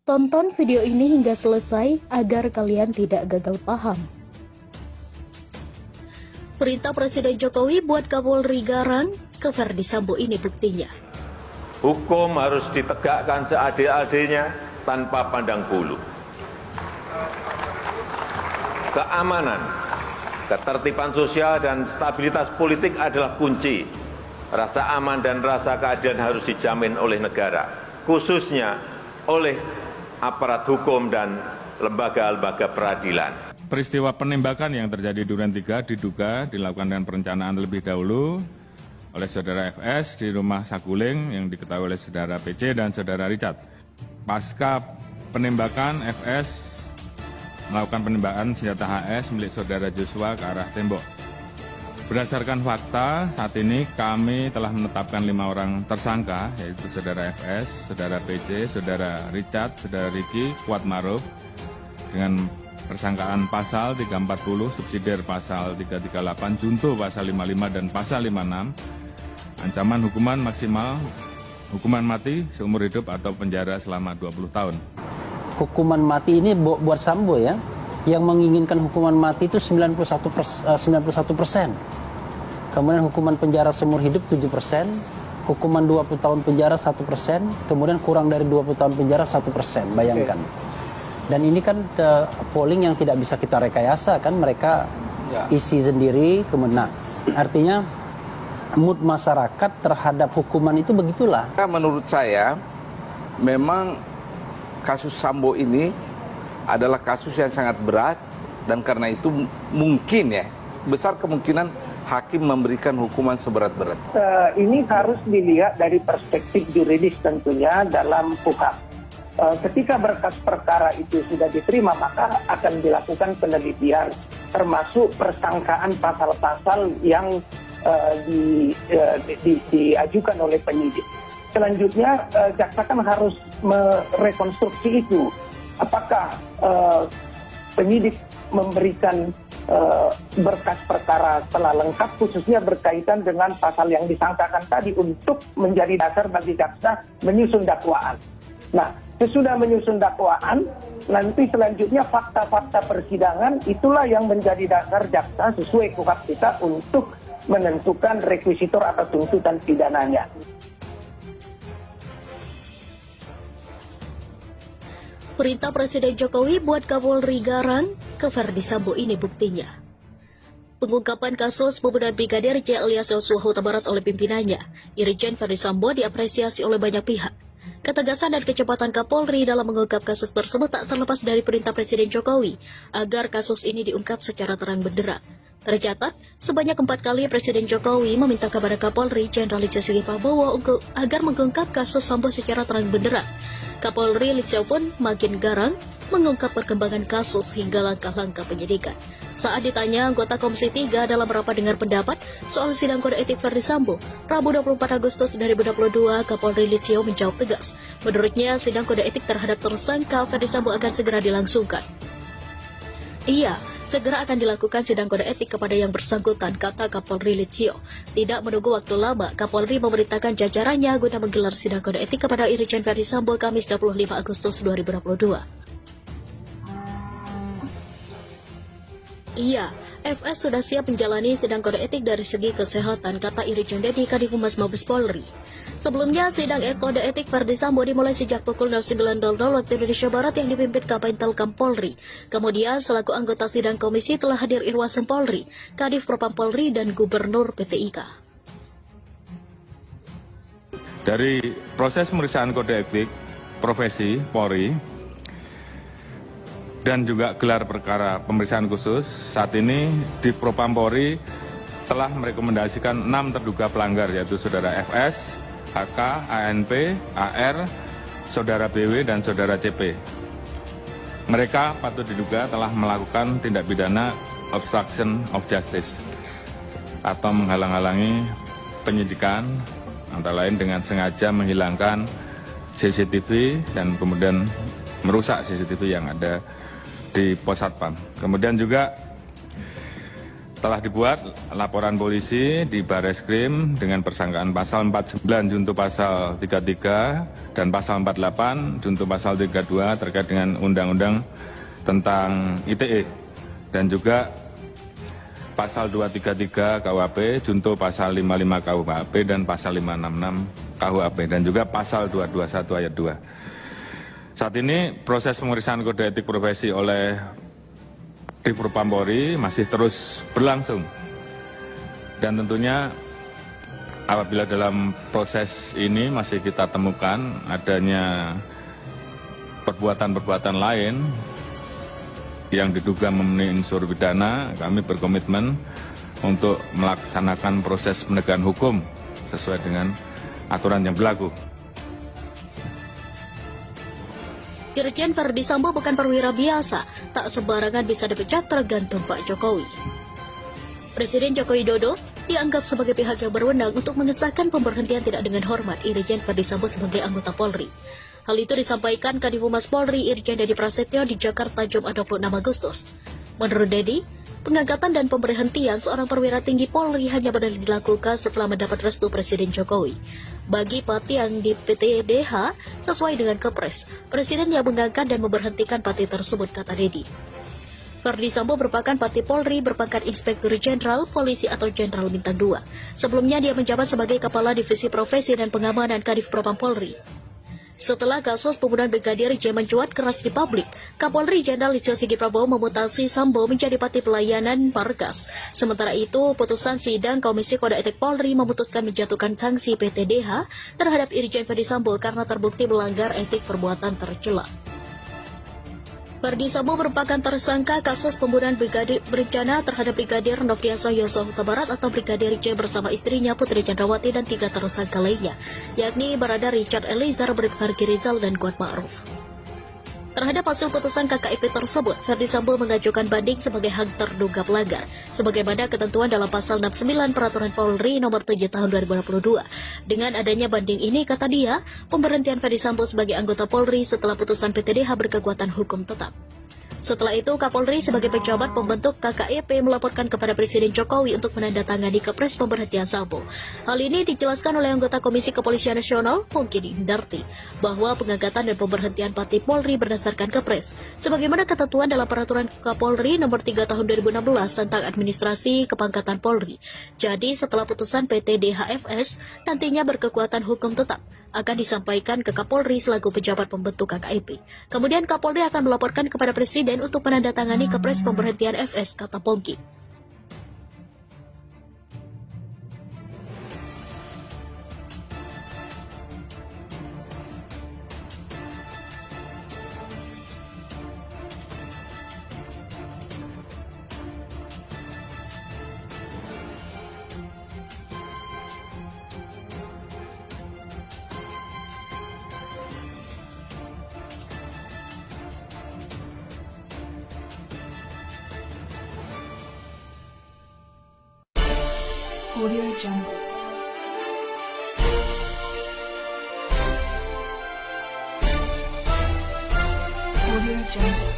Tonton video ini hingga selesai agar kalian tidak gagal paham. Perintah Presiden Jokowi buat Kapolri garang, ke Verdi Sambo ini buktinya. Hukum harus ditegakkan seadil-adilnya tanpa pandang bulu. Keamanan, ketertiban sosial dan stabilitas politik adalah kunci. Rasa aman dan rasa keadilan harus dijamin oleh negara, khususnya oleh aparat hukum dan lembaga-lembaga peradilan. Peristiwa penembakan yang terjadi di Duren 3 diduga dilakukan dengan perencanaan lebih dahulu oleh saudara FS di rumah Saguling yang diketahui oleh saudara PC dan saudara Richard. Pasca penembakan, FS melakukan penembakan senjata HS milik saudara Joshua ke arah tembok. Berdasarkan fakta, saat ini kami telah menetapkan 5 orang tersangka, yaitu saudara FS, saudara PC, saudara Richard, saudara Ricky, Kuatmaruf, dengan persangkaan pasal 340, subsidiar pasal 338, junto pasal 55 dan pasal 56, ancaman hukuman maksimal, hukuman mati seumur hidup atau penjara selama 20 tahun. Hukuman mati ini buat Sambo ya, yang menginginkan hukuman mati itu 91%. Kemudian hukuman penjara seumur hidup 7%, hukuman 20 tahun penjara 1%, kemudian kurang dari 20 tahun penjara 1%, bayangkan. Dan ini kan polling yang tidak bisa kita rekayasa kan, mereka isi sendiri, kemudian artinya mood masyarakat terhadap hukuman itu begitulah. Menurut saya memang kasus Sambo ini adalah kasus yang sangat berat dan karena itu mungkin ya besar kemungkinan hakim memberikan hukuman seberat-berat. Ini harus dilihat dari perspektif juridis tentunya dalam hukum. Ketika berkas perkara itu sudah diterima, maka akan dilakukan penelitian, termasuk persangkaan pasal-pasal yang diajukan oleh penyidik. Selanjutnya, jaksa kan harus merekonstruksi itu. Apakah penyidik memberikan berkas perkara telah lengkap, khususnya berkaitan dengan pasal yang disangkakan tadi untuk menjadi dasar bagi jaksa menyusun dakwaan. Nah, sesudah menyusun dakwaan, nanti selanjutnya fakta-fakta persidangan itulah yang menjadi dasar jaksa sesuai KUHP kita untuk menentukan rekuisitor atau tuntutan pidananya. Perintah Presiden Jokowi buat Kapolri garang, ke Verdi Sambo ini buktinya. Pengungkapan kasus pembunuhan Brigadir J. alias Joshua Huta Barat oleh pimpinannya, Irjen Verdi Sambo diapresiasi oleh banyak pihak. Ketegasan dan kecepatan Kapolri dalam mengungkap kasus tersebut tak terlepas dari perintah Presiden Jokowi agar kasus ini diungkap secara terang benderang. Tercatat, sebanyak 4 kali Presiden Jokowi meminta kepada Kapolri Jenderal Listio Sigit Prabowo agar mengungkap kasus Sambo secara terang benderang. Kapolri Listio pun makin garang mengungkap perkembangan kasus hingga langkah-langkah penyidikan. Saat ditanya anggota Komisi 3 dalam rapat dengar pendapat soal sidang kode etik Verdi Sambo, Rabu 24 Agustus 2022, Kapolri Listio menjawab tegas. Menurutnya, sidang kode etik terhadap tersangka Verdi Sambo akan segera dilangsungkan. Iya, segera akan dilakukan sidang kode etik kepada yang bersangkutan, kata Kapolri Listio. Tidak menunggu waktu lama, Kapolri memerintahkan jajarannya guna menggelar sidang kode etik kepada Irjen Verdi Sambo Kamis 25 Agustus 2022. Iya, FS sudah siap menjalani sidang kode etik dari segi kesehatan, kata Irjen Dedi Kadif Humas Mabes Polri. Sebelumnya, sidang kode etik Verdi Sambo dimulai sejak pukul 09.00 waktu Indonesia Barat yang dipimpin Kapintel Polri. Kemudian, selaku anggota sidang komisi telah hadir Irwasem Polri, Kadif Propam Polri, dan Gubernur PTIK. Dari proses pemeriksaan kode etik profesi Polri dan juga gelar perkara pemeriksaan khusus, saat ini di Propam Polri telah merekomendasikan 6 terduga pelanggar, yaitu saudara FS, HK, ANP, AR, saudara BW, dan saudara CP. Mereka patut diduga telah melakukan tindak pidana obstruction of justice atau menghalang-halangi penyidikan, antara lain dengan sengaja menghilangkan CCTV dan kemudian merusak CCTV yang ada di Pos Satpam. Kemudian juga Telah dibuat laporan polisi di Bareskrim dengan persangkaan pasal 49 junto pasal 33 dan pasal 48 junto pasal 32 terkait dengan undang-undang tentang ITE dan juga pasal 233 KUHP junto pasal 55 KUHP dan pasal 566 KUHP dan juga pasal 221 ayat 2. Saat ini proses pemeriksaan kode etik profesi oleh Divpropam Polri masih terus berlangsung dan tentunya apabila dalam proses ini masih kita temukan adanya perbuatan-perbuatan lain yang diduga memenuhi unsur pidana, kami berkomitmen untuk melaksanakan proses penegakan hukum sesuai dengan aturan yang berlaku. Irjen Verdi Sambo bukan perwira biasa, tak sembarangan bisa dipecat tergantung Pak Jokowi. Presiden Joko Widodo dianggap sebagai pihak yang berwenang untuk mengesahkan pemberhentian tidak dengan hormat Irjen Verdi Sambo sebagai anggota Polri. Hal itu disampaikan Kadif Humas Polri Irjen Dedi Prasetyo di Jakarta Jumat 26 Agustus. Menurut Dedi, pengangkatan dan pemberhentian seorang perwira tinggi Polri hanya benar dilakukan setelah mendapat restu Presiden Jokowi. Bagi Pati yang di PTDH sesuai dengan Kepres, Presiden yang mengangkat dan memberhentikan Pati tersebut, kata Dedi. Verdi Sambo merupakan Pati Polri berpangkat Inspektur Jenderal Polisi atau Jenderal Bintang 2. Sebelumnya dia menjabat sebagai Kepala Divisi Profesi dan Pengamanan Kadif Propam Polri. Setelah kasus pembunuhan Brigadir J mencuat keras di publik, Kapolri Jenderal Listio Sigit Prabowo memutasi Sambo menjadi Pati Pelayanan Parkas. Sementara itu, putusan sidang Komisi Kode Etik Polri memutuskan menjatuhkan sanksi PTDH terhadap Irjen Verdi Sambo karena terbukti melanggar etik perbuatan tercela. Verdi Sambo merupakan tersangka kasus pembunuhan berencana terhadap Brigadir Nofriansah Yosua Huta Barat atau Brigadir J bersama istrinya Putri Chandrawati dan 3 tersangka lainnya, yakni Barada Richard Eliezer, Bribka Riki Rizal, dan Kuat Ma'ruf. Terhadap hasil putusan KKIP tersebut, Verdi Sambo mengajukan banding sebagai hak terduga pelanggar, sebagaimana ketentuan dalam pasal 69 Peraturan Polri Nomor 7 Tahun 2022. Dengan adanya banding ini, kata dia, pemberhentian Verdi Sambo sebagai anggota Polri setelah putusan PTDH berkekuatan hukum tetap. Setelah itu, Kapolri sebagai pejabat pembentuk KKIP melaporkan kepada Presiden Jokowi untuk menandatangani Kepres pemberhentian Sambo. Hal ini dijelaskan oleh anggota Komisi Kepolisian Nasional, Pungki Indarti, bahwa pengangkatan dan pemberhentian Pati Polri berdasarkan Kepres, sebagaimana ketentuan dalam Peraturan Kapolri Nomor 3 Tahun 2016 tentang Administrasi Kepangkatan Polri. Jadi, setelah putusan PTDHFS nantinya berkekuatan hukum tetap, akan disampaikan ke Kapolri selaku pejabat pembentuk KKIP. Kemudian Kapolri akan melaporkan kepada Presiden untuk menandatangani Kepres pemberhentian FS, kata Pongki. Audio Jungle. Audio Jungle.